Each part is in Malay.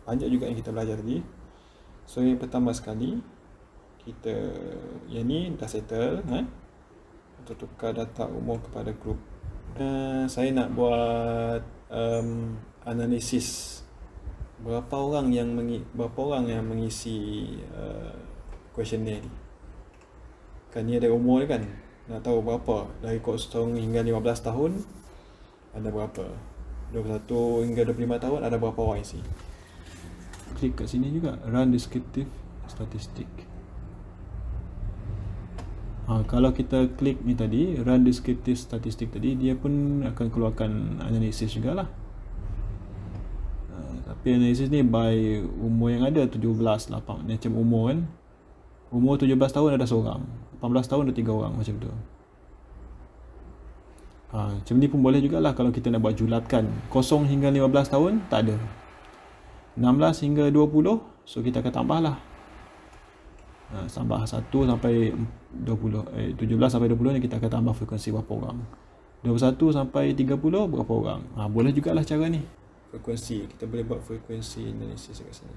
banyak juga yang kita belajar tadi. So yang pertama sekali, kita yang ni dah settle untuk tukar data umur kepada grup. Saya nak buat analisis berapa orang yang mengisi questionnaire ni. Kan ni ada umur kan, nak tahu berapa dari 0 hingga 15 tahun ada berapa, 21 hingga 25 tahun ada berapa orang isi. Klik kat sini juga, run descriptive statistic. Kalau kita klik ni tadi, run descriptive statistic tadi, dia pun akan keluarkan analisis jugalah. Tapi analisis ni by umur yang ada, 17, 8, macam umur kan. Umur 17 tahun ada seorang, 18 tahun ada 3 orang, macam tu. Macam ni pun boleh jugalah kalau kita nak buat julatkan. 0 hingga 15 tahun tak ada, 16 hingga 20, so kita akan tambah lah. Tambah 1 sampai 20, 17 sampai 20 ni kita akan tambah frekuensi berapa orang. 21 sampai 30 berapa orang. Boleh jugalah cara ni. Frekuensi, kita boleh buat frekuensi analisis kat sini.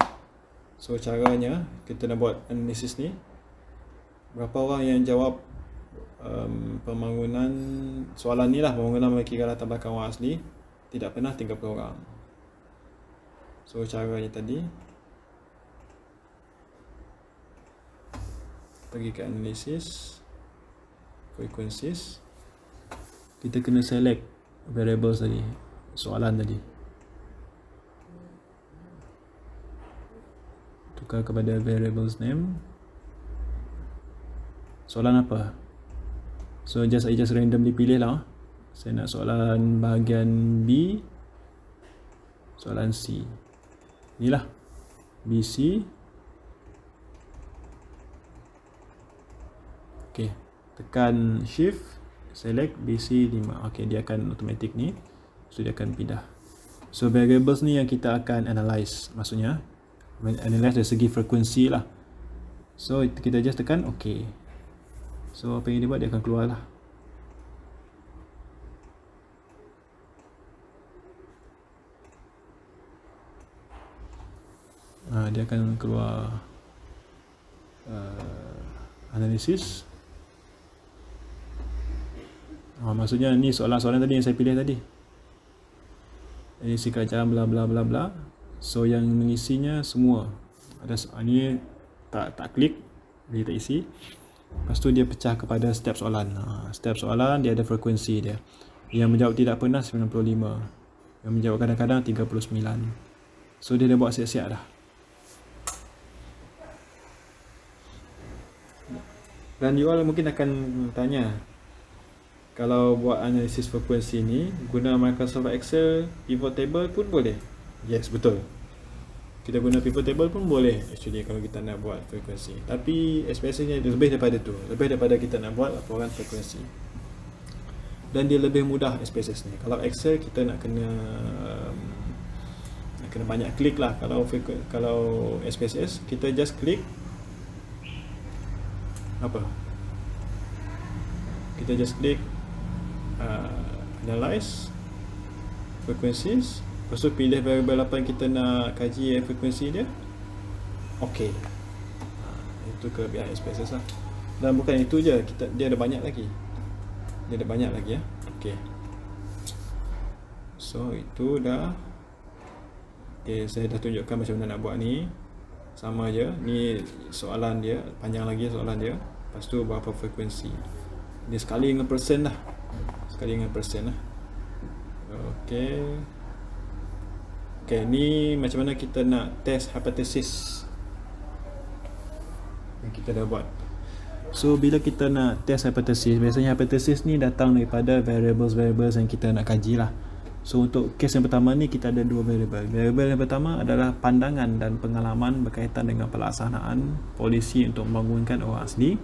So caranya kita nak buat analisis ni, berapa orang yang jawab pembangunan soalan ni lah, pembangunan memiliki latar belakang orang asli tidak pernah 30 orang. So caranya tadi, pergi ke analisis, frequencies, kita kena select variables tadi, soalan tadi, tukar kepada variables name. Soalan apa? So I just randomly pilih lah. Saya nak soalan bahagian B, soalan C. Inilah BC. Okay, tekan shift, select BC 5. Okay, dia akan automatic ni, so dia akan pindah. So variables ni yang kita akan analyze, maksudnya analyze dari segi frekuensi lah. So kita just tekan OK. So apa yang dia buat, dia akan keluar lah. Dia akan keluar analisis. Maksudnya ni soalan-soalan tadi yang saya pilih tadi, isi kerajaan bla bla bla bla. So yang mengisinya semua ada. Ni tak klik, dia tak isi. Lepas tu dia pecah kepada setiap soalan. Setiap soalan dia ada frekuensi dia. Yang menjawab tidak pernah 95, yang menjawab kadang-kadang 39. So dia dah buat siap-siap dah. Dan you all mungkin akan tanya, kalau buat analisis frekuensi ni guna Microsoft Excel, pivot table pun boleh? Yes, betul. Kita guna pivot table pun boleh actually kalau kita nak buat frekuensi. Tapi SPSS-nya lebih daripada tu, lebih daripada kita nak buat laporan frekuensi. Dan dia lebih mudah SPSS ni. Kalau Excel kita nak kena banyak klik lah. Kalau SPSS kita just klik apa? Kita just klik analyze frequencies. Lepas tu pilih variable apa yang kita nak kaji frekuensi dia. Ok. Itu kelebihan SPSS lah. Dan bukan itu je, dia ada banyak lagi. Dia ada banyak lagi ya. Ok. So itu dah. Ok, saya dah tunjukkan macam mana nak buat ni. Sama je. Ni soalan dia, panjang lagi soalan dia. Lepas tu berapa frekuensi. Dia sekali dengan persen lah. Sekali dengan persen lah. Ok. Okay, ni macam mana kita nak test hypothesis yang kita dah buat. So bila kita nak test hypothesis, biasanya hypothesis ni datang daripada variables yang kita nak kaji lah. So untuk case yang pertama ni kita ada dua variable. Variable yang pertama adalah pandangan dan pengalaman berkaitan dengan pelaksanaan polisi untuk membangunkan orang asli.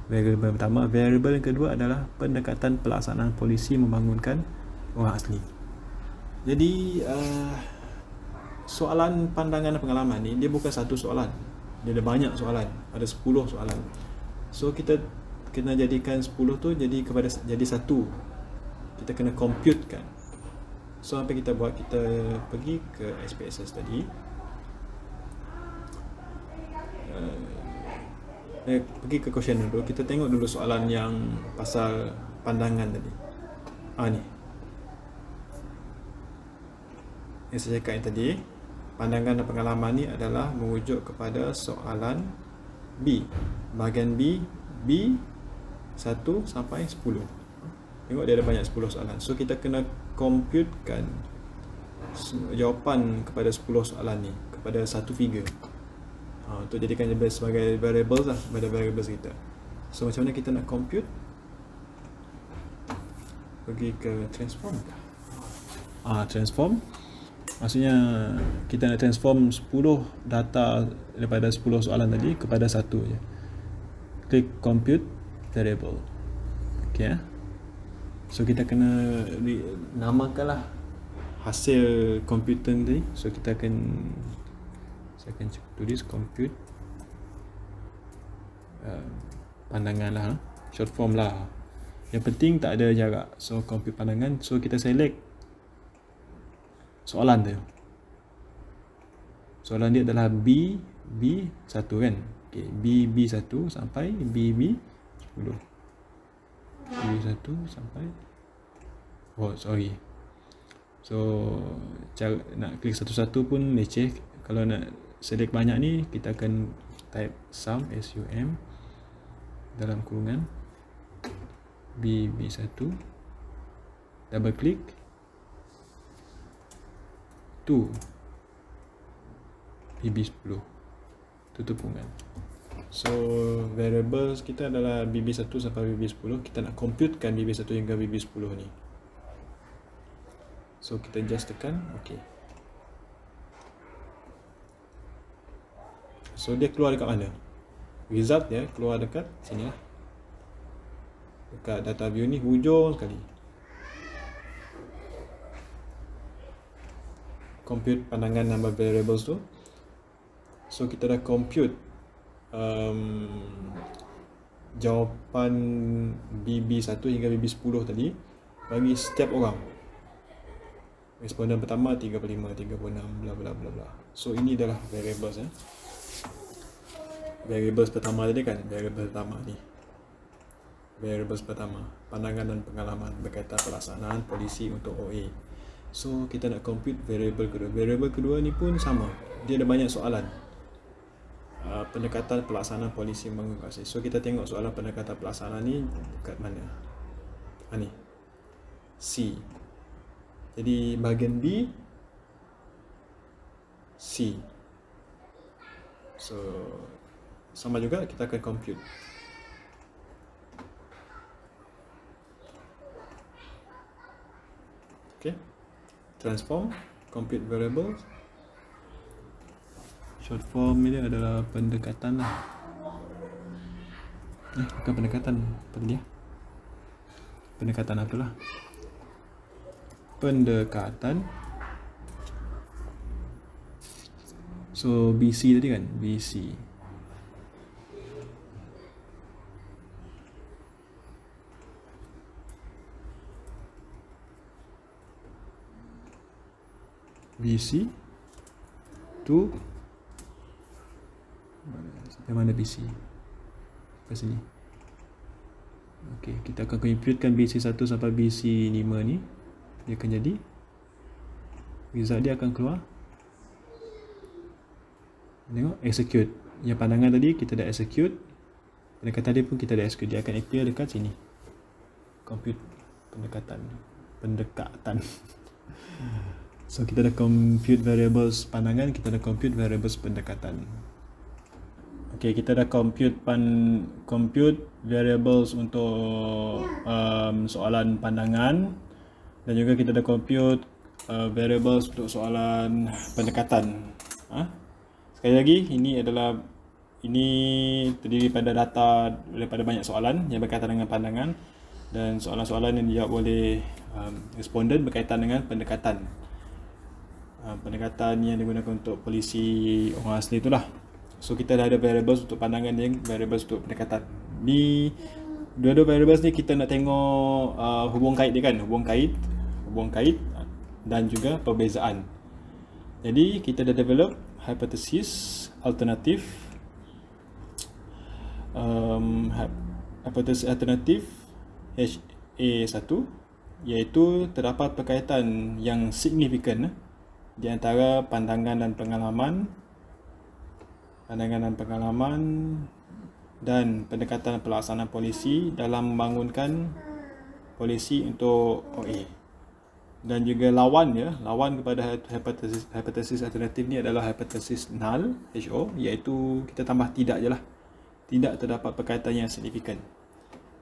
Variable pertama. Variable yang kedua adalah pendekatan pelaksanaan polisi membangunkan orang asli. Jadi soalan pandangan dan pengalaman ni dia bukan satu soalan. Dia ada banyak soalan, ada 10 soalan. So kita kena jadikan 10 tu jadi satu. Kita kena compute kan. So apa kita buat, kita pergi ke SPSS tadi. pergi ke question dulu. Kita tengok dulu soalan yang pasal pandangan tadi. Ni yang saya cakap yang tadi, pandangan dan pengalaman ni adalah merujuk kepada soalan B, bahagian B 1 sampai 10. Tengok dia ada banyak 10 soalan. So kita kena computekan jawapan kepada 10 soalan ni kepada satu figure. Untuk jadikan dia sebagai variables lah, pada variables kita. So macam mana kita nak compute? Pergi ke transform. Transform maksudnya kita nak transform 10 data daripada 10 soalan tadi kepada satu je. Klik compute variable. Okay, so kita kena namakanlah hasil computing tadi. So kita akan, saya akan tulis compute pandangan lah, short form lah. Yang penting tak ada jarak. So compute pandangan. So kita select soalan tu. Soalan dia adalah B1 kan. Okay, B1 sampai B10. B1 sampai, so cara nak klik satu-satu pun leceh. Kalau nak select banyak ni, kita akan type sum, SUM, dalam kurungan B1, double klik 2 BB10, tutup kurungan. So variables kita adalah BB1 sampai BB10. Kita nak computekan BB1 hingga BB10 ni. So kita just tekan OK. So dia keluar dekat mana? Result dia keluar dekat sini lah. Dekat data view ni, hujung sekali. Compute pandangan number variables tu. So kita dah compute jawapan BB1 hingga BB10 tadi bagi setiap orang. Responden pertama 35, 36, bla bla bla bla. So ini adalah variables variables pertama tadi kan, variables pertama ni. Variables pertama, pandangan dan pengalaman berkaitan pelaksanaan polisi untuk OA. So kita nak compute variable kedua. Variable kedua ni pun sama. Dia ada banyak soalan. Pendekatan pelaksanaan polisi mengawasi. So kita tengok soalan pendekatan pelaksanaan ni dekat mana. Ni C. Jadi bahagian B C. So sama juga, kita akan compute. Okay, transform, compute variables. Short form ini adalah pendekatan lah. Bukan pendekatan, apa dia? Pendekatan apa lah? Pendekatan. So BC tadi kan, BC. BC to mana BC? Ke sini. Okey, kita akan computekan BC1 sampai BC5 ni. Dia akan jadi, result dia akan keluar. Tengok, execute. Yang pandangan tadi kita dah execute. Pendekatan dia pun kita dah execute. Dia akan appear dekat sini. Compute pendekatan. So kita dah compute variables pandangan, kita dah compute variables pendekatan. Okay, kita dah compute variables untuk soalan pandangan, dan juga kita dah compute variables untuk soalan pendekatan. Sekali lagi, ini terdiri pada data daripada banyak soalan yang berkaitan dengan pandangan, dan soalan-soalan yang dijawab oleh responden berkaitan dengan pendekatan. Pendekatan yang digunakan untuk polisi orang asli itulah. So kita dah ada variables untuk pandangan dan variables untuk pendekatan. Di dua-dua variables ni kita nak tengok hubung kait dia kan, hubung kait dan juga perbezaan. Jadi kita dah develop hipotesis, alternatif hipotesis alternatif HA1, iaitu terdapat perkaitan yang signifikan di antara pandangan dan pengalaman dan pendekatan pelaksanaan polisi dalam membangunkan polisi untuk OA. Dan juga lawan kepada hipotesis alternatif ni adalah hipotesis null, HO, iaitu kita tambah tidak je lah. Tidak terdapat perkaitan yang signifikan.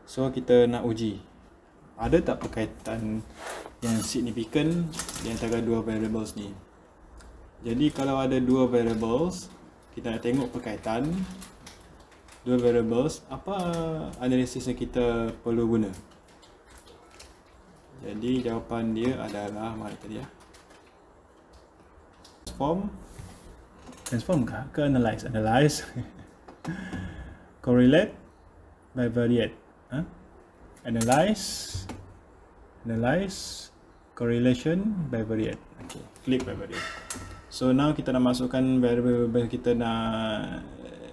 So kita nak uji, ada tak perkaitan yang signifikan di antara dua variables ni. Jadi kalau ada dua variables, kita nak tengok perkaitan dua variables, apa analisis yang kita perlu guna. Jadi jawapan dia adalah mana tadi ya? Transform ke analyze correlate by variate. Analyze correlation by variate. Okay, flip by variate. So now kita nak masukkan variable kita nak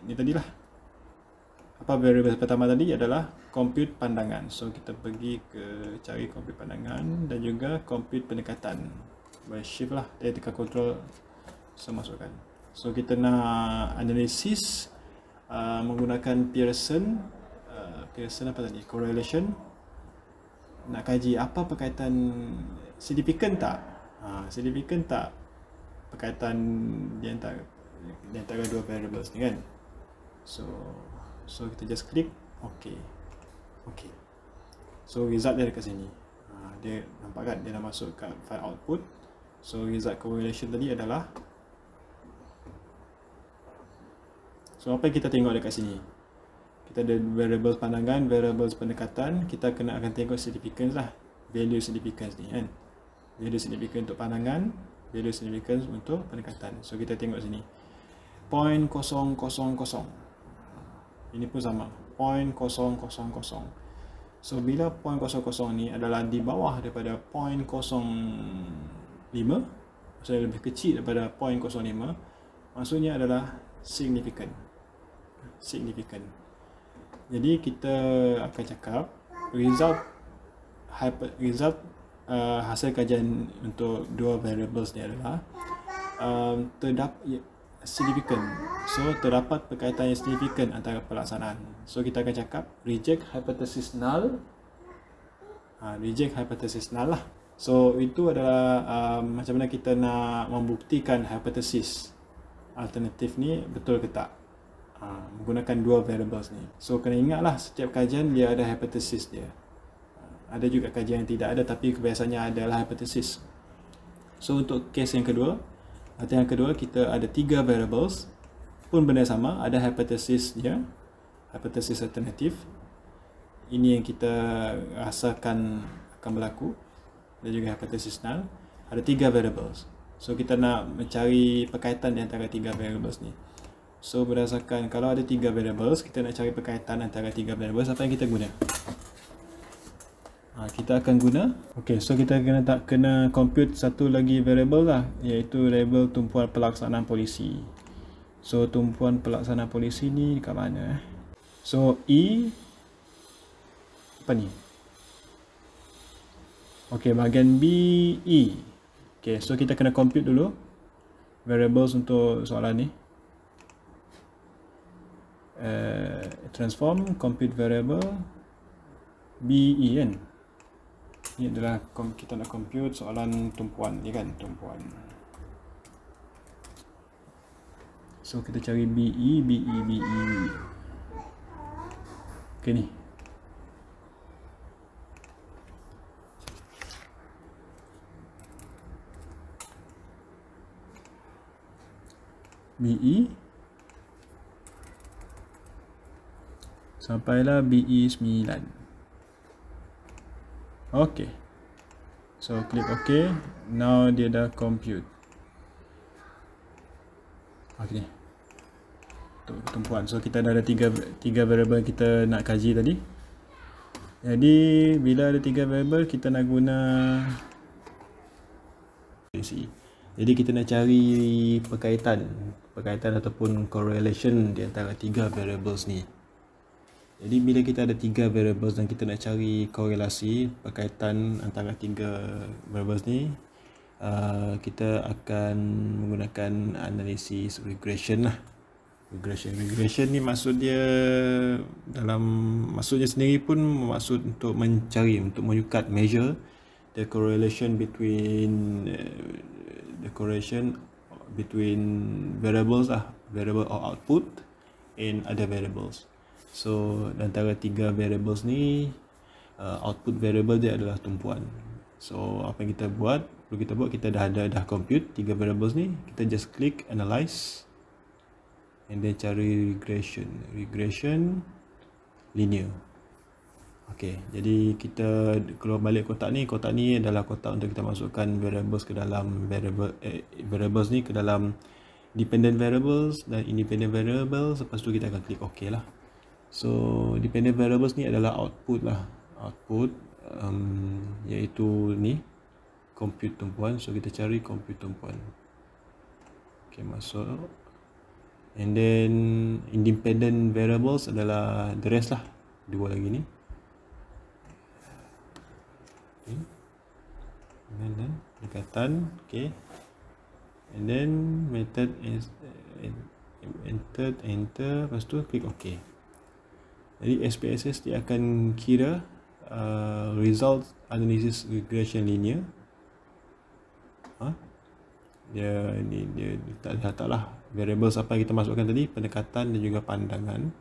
ni tadilah. Apa variable pertama tadi adalah compute pandangan. So kita pergi ke cari compute pandangan dan juga compute pendekatan. By shift lah, dia tekan control, so masukkan. So kita nak analisis menggunakan Pearson apa tadi? Correlation. Nak kaji apa perkaitan signifikan tak? Signifikan tak perkaitan di antara dua variables ni kan? So kita just klik OK. So result dia dekat sini. Dia nampak kan, dia dah masuk kat file output. So result correlation tadi adalah, so apa yang kita tengok dekat sini, kita ada variables pandangan, variables pendekatan. Kita akan tengok significance lah, value significance ni kan. Value significance untuk pandangan, value significance untuk pendekatan. So kita tengok sini 0.000. Ini pun sama, 0.000. So bila 0.00 ni adalah di bawah daripada 0.05, maksudnya lebih kecil daripada 0.05, maksudnya adalah significant. Jadi kita akan cakap result hasil kajian untuk dua variables ni adalah significant. So terdapat perkaitan yang signifikan antara pelaksanaan. So kita akan cakap reject hypothesis null. Reject hypothesis null lah. So itu adalah macam mana kita nak membuktikan hipotesis alternatif ni betul ke tak, menggunakan dua variables ni. So kena ingatlah, setiap kajian dia ada hipotesis dia. Ada juga kajian yang tidak ada, tapi kebiasaannya adalah hipotesis. So untuk case yang kedua, kita ada tiga variables pun benda sama, ada hipotesis dia, hipotesis alternatif. Ini yang kita rasakan akan berlaku. Dan juga hipotesis null. Ada tiga variables. So kita nak mencari perkaitan di antara tiga variables ni. So berdasarkan, kalau ada tiga variables, kita nak cari perkaitan antara tiga variables, apa yang kita guna? Kita akan guna, so kita kena compute satu lagi variable lah, iaitu label tumpuan pelaksanaan polisi. So tumpuan pelaksanaan polisi ni dekat mana? So apa ni? Bahagian B, E. So kita kena compute dulu variables untuk soalan ni. Transform compute variable B, E kan. Ini adalah kita nak compute soalan tumpuan ni kan, tumpuan. So kita cari BE. Ni. BE. Sampailah BE 9. So klik OK. Now dia dah compute. Untuk tumpuan. So kita dah ada tiga variable kita nak kaji tadi. Jadi bila ada tiga variable, kita nak guna jadi kita nak cari perkaitan ataupun correlation di antara tiga variables ni. Jadi bila kita ada 3 variables dan kita nak cari korelasi berkaitan antara 3 variables ni, kita akan menggunakan analisis regression lah. Regression ni maksudnya sendiri pun maksud untuk mencari, untuk menyukat, measure the correlation between variables lah, variable or output and other variables. So antara 3 variables ni, output variable dia adalah tumpuan. So apa yang kita buat, kita dah compute 3 variables ni, kita just klik analyze and then cari regression linear. Okey, jadi kita keluar balik kotak ni adalah kotak untuk kita masukkan variables ke dalam variables ni ke dalam dependent variables dan independent variables. Lepas tu kita akan klik OK lah. So dependent variables ni adalah output lah, iaitu ni compute tumpuan. So kita cari compute tumpuan. Okey, masuk. And then independent variables adalah the rest lah, 2 lagi ni. Okay. And then pendekatan, okay. And then method is enter, lepas tu klik OK. Jadi SPSS dia akan kira result analysis regression linear. Dia letaklah variables apa yang kita masukkan tadi, pendekatan dan juga pandangan.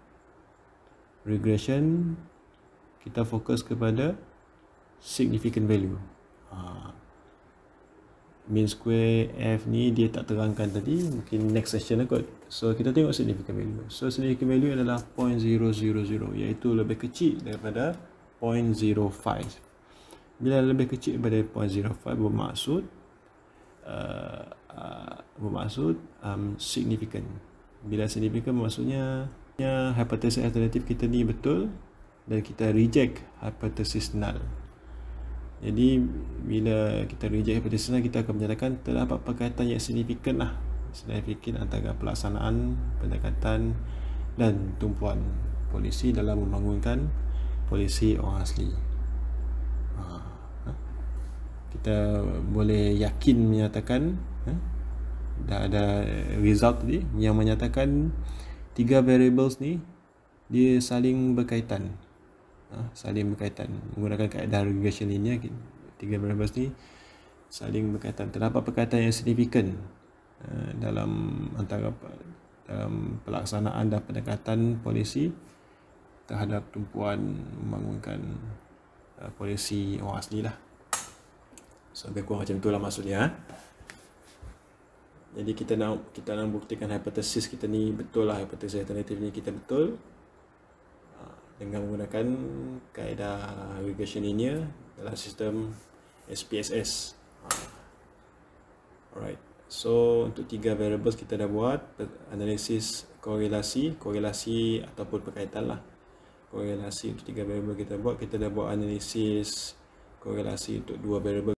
Regression kita fokus kepada significant value. Mean square F ni dia tak terangkan tadi, mungkin next session lah kot. So kita tengok significant value. So significant value adalah 0.000, iaitu lebih kecil daripada 0.05. Bila lebih kecil daripada 0.05 bermaksud significant. Bila significant maksudnya hipotesis alternatif kita ni betul dan kita reject hipotesis null. Jadi bila kita reject hipotesis null, kita akan menyatakan terdapat perkaitan yang signifikan lah, signifikan antara pelaksanaan pendekatan dan tumpuan polisi dalam membangunkan polisi orang asli. Kita boleh yakin menyatakan dah ada result tadi yang menyatakan 3 variables ni dia saling berkaitan. Menggunakan kaedah regression linear, 3 variables ni saling berkaitan. Terdapat perkaitan yang signifikan dalam pelaksanaan dan pendekatan polisi terhadap tumpuan membangunkan polisi orang asli lah. So lebih kurang macam itulah maksudnya. Jadi kita nak buktikan hipotesis kita ni betul lah, hipotesis alternatif ni kita betul dengan menggunakan kaedah regression linear dalam sistem SPSS. Alright. So untuk 3 variables kita dah buat analisis korelasi ataupun perkaitan lah. Korelasi untuk 3 variable kita dah buat analisis korelasi untuk 2 variable.